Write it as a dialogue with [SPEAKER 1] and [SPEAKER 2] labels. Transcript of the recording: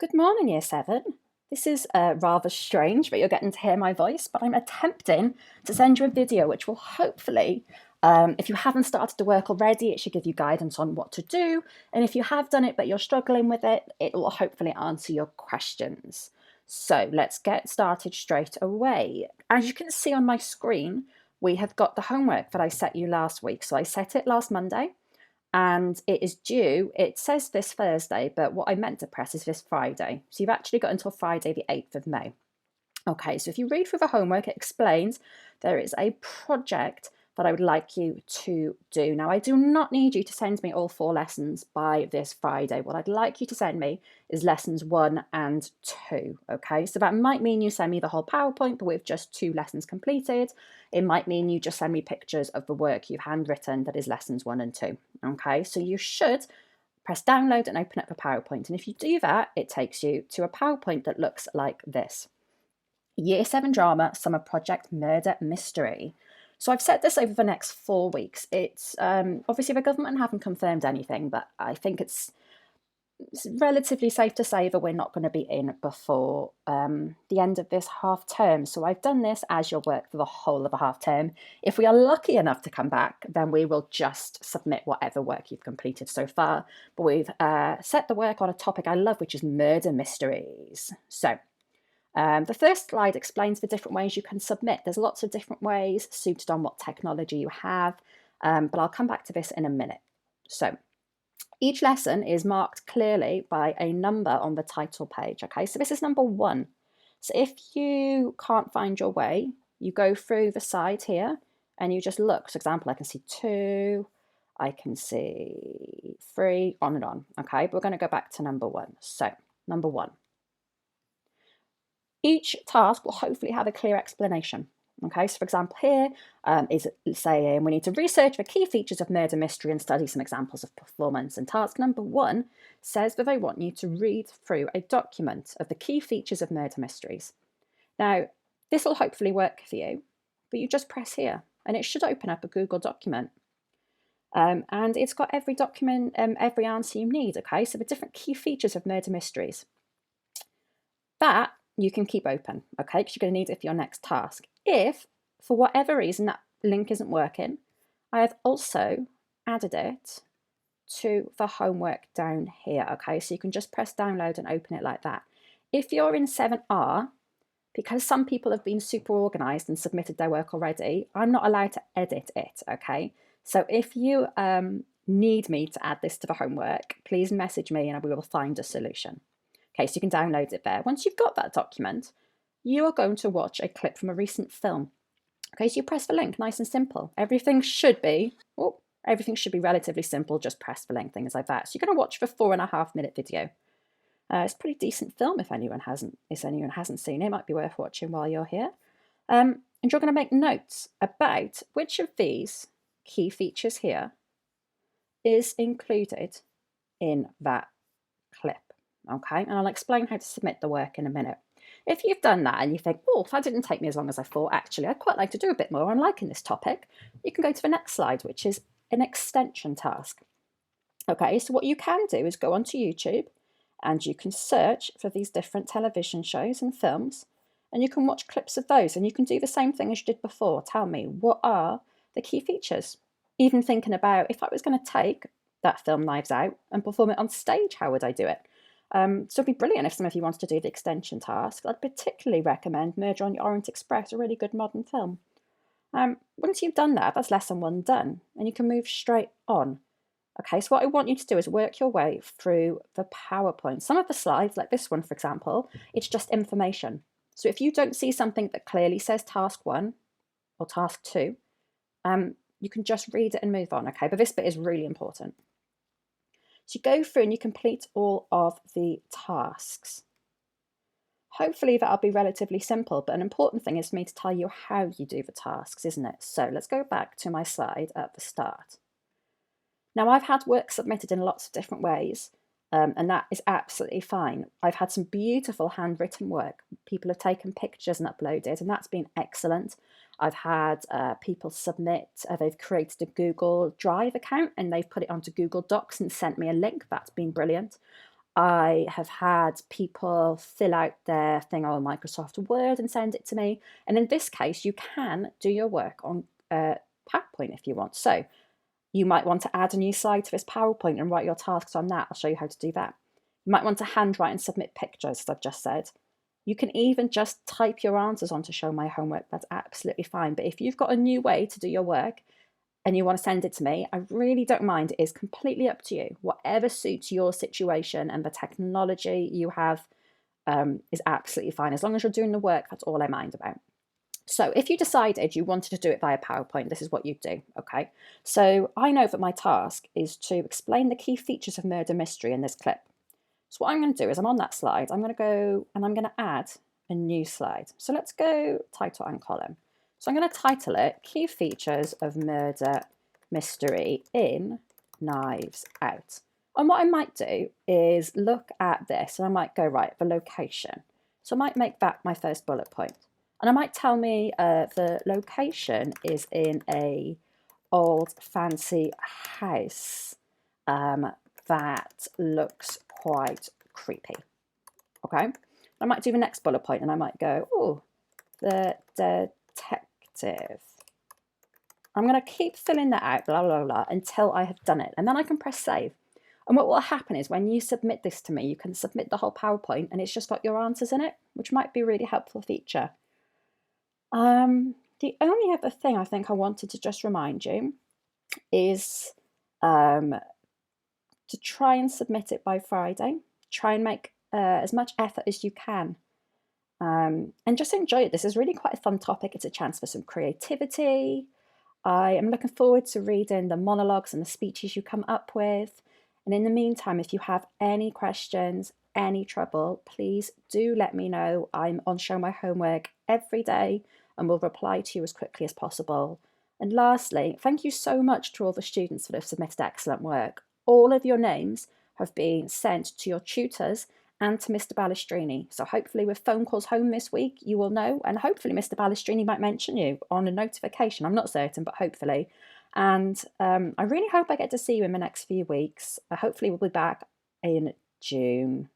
[SPEAKER 1] Good morning, Year 7. This is rather strange, but you're getting to hear my voice, but I'm attempting to send you a video which will hopefully, if you haven't started the work already, it should give you guidance on what to do. And if you have done it but you're struggling with it, it will hopefully answer your questions. So let's get started straight away. As you can see on my screen, we have got the homework that I set you last week. So I set it last Monday and it is due, it says this Thursday, but what I meant to press is this Friday. So you've actually got until Friday the 8th of May. Okay, so if you read through the homework, it explains there is a project that I would like you to do. Now, I do not need you to send me all 4 lessons by this Friday. What I'd like you to send me is lessons 1 and 2, okay? So that might mean you send me the whole PowerPoint, but with just 2 lessons completed. It might mean you just send me pictures of the work you've handwritten that is lessons 1 and 2, okay? So you should press download and open up the PowerPoint. And if you do that, it takes you to a PowerPoint that looks like this. Year 7 Drama Summer Project Murder Mystery. So I've set this over the next 4 weeks. It's obviously the government haven't confirmed anything, but I think it's relatively safe to say that we're not going to be in before the end of this half term. So I've done this as your work for the whole of a half term. If we are lucky enough to come back, then we will just submit whatever work you've completed so far. But we've set the work on a topic I love, which is murder mysteries. So the first slide explains the different ways you can submit. There's lots of different ways suited on what technology you have, but I'll come back to this in a minute. So each lesson is marked clearly by a number on the title page. Okay, so this is number 1. So if you can't find your way, you go through the side here and you just look. For example, I can see 2, I can see 3, on and on. Okay, but we're going to go back to number 1. So number 1. Each task will hopefully have a clear explanation. Okay, so for example here is saying we need to research the key features of murder mystery and study some examples of performance. And task number 1 says that they want you to read through a document of the key features of murder mysteries. Now, this will hopefully work for you, but you just press here and it should open up a Google document. And it's got every document, every answer you need, okay? So the different key features of murder mysteries. That you can keep open, okay, because you're going to need it for your next task. If, for whatever reason, that link isn't working, I have also added it to the homework down here, okay, so you can just press download and open it like that. If you're in 7R, because some people have been super organised and submitted their work already, I'm not allowed to edit it, okay? So if you need me to add this to the homework, please message me and we will find a solution. Okay, so you can download it there. Once you've got that document, you are going to watch a clip from a recent film. Okay, so you press the link, nice and simple. Everything should be relatively simple, just press the link, things like that. So you're going to watch the 4.5-minute video. It's a pretty decent film if anyone hasn't seen it. It might be worth watching while you're here. And you're going to make notes about which of these key features here is included in that clip. Okay, and I'll explain how to submit the work in a minute. If you've done that and you think, oh, that didn't take me as long as I thought, actually, I'd quite like to do a bit more, I'm liking this topic, you can go to the next slide, which is an extension task. Okay, so what you can do is go onto YouTube and you can search for these different television shows and films, and you can watch clips of those, and you can do the same thing as you did before. Tell me, what are the key features? Even thinking about, if I was going to take that film Knives Out and perform it on stage, how would I do it? So it'd be brilliant if some of you wanted to do the extension task. I'd particularly recommend Murder on the Orient Express, a really good modern film. Once you've done that, that's lesson 1 done, and you can move straight on. Okay, so what I want you to do is work your way through the PowerPoint. Some of the slides, like this one, for example, it's just information. So if you don't see something that clearly says task 1 or task 2, you can just read it and move on, okay? But this bit is really important. So you go through and you complete all of the tasks. Hopefully that'll be relatively simple, but an important thing is for me to tell you how you do the tasks, isn't it? So let's go back to my slide at the start. Now, I've had work submitted in lots of different ways, and that is absolutely fine. I've had some beautiful handwritten work. People have taken pictures and uploaded, and that's been excellent. I've had people submit, they've created a Google Drive account and they've put it onto Google Docs and sent me a link. That's been brilliant. I have had people fill out their thing on Microsoft Word and send it to me. And in this case, you can do your work on PowerPoint if you want. So you might want to add a new slide to this PowerPoint and write your tasks on that. I'll show you how to do that. You might want to handwrite and submit pictures, as I've just said. You can even just type your answers on to show my homework. That's absolutely fine. But if you've got a new way to do your work and you want to send it to me, I really don't mind. It is completely up to you. Whatever suits your situation and the technology you have is absolutely fine. As long as you're doing the work, that's all I mind about. So if you decided you wanted to do it via PowerPoint, this is what you'd do, okay? So I know that my task is to explain the key features of murder mystery in this clip. So what I'm going to do is I'm on that slide. I'm going to go and I'm going to add a new slide. So let's go title and column. So I'm going to title it Key Features of Murder Mystery in Knives Out. And what I might do is look at this and I might go, right, the location. So I might make that my first bullet point. And I might tell me the location is in a old fancy house that looks quite creepy. Okay, I might do the next bullet point and I might go, oh, the detective. I'm going to keep filling that out, blah, blah, blah, until I have done it. And then I can press save. And what will happen is when you submit this to me, you can submit the whole PowerPoint and it's just got your answers in it, which might be a really helpful feature. The only other thing I think I wanted to just remind you is to try and submit it by Friday. Try and make as much effort as you can. And just enjoy it. This is really quite a fun topic. It's a chance for some creativity. I am looking forward to reading the monologues and the speeches you come up with. And in the meantime, if you have any questions, any trouble, please do let me know. I'm on Show My Homework every day and will reply to you as quickly as possible. And lastly, thank you so much to all the students that have submitted excellent work. All of your names have been sent to your tutors and to Mr. Balestrini. So hopefully with phone calls home this week, you will know, and hopefully Mr. Balestrini might mention you on a notification. I'm not certain, but hopefully. And I really hope I get to see you in the next few weeks. Hopefully we'll be back in June.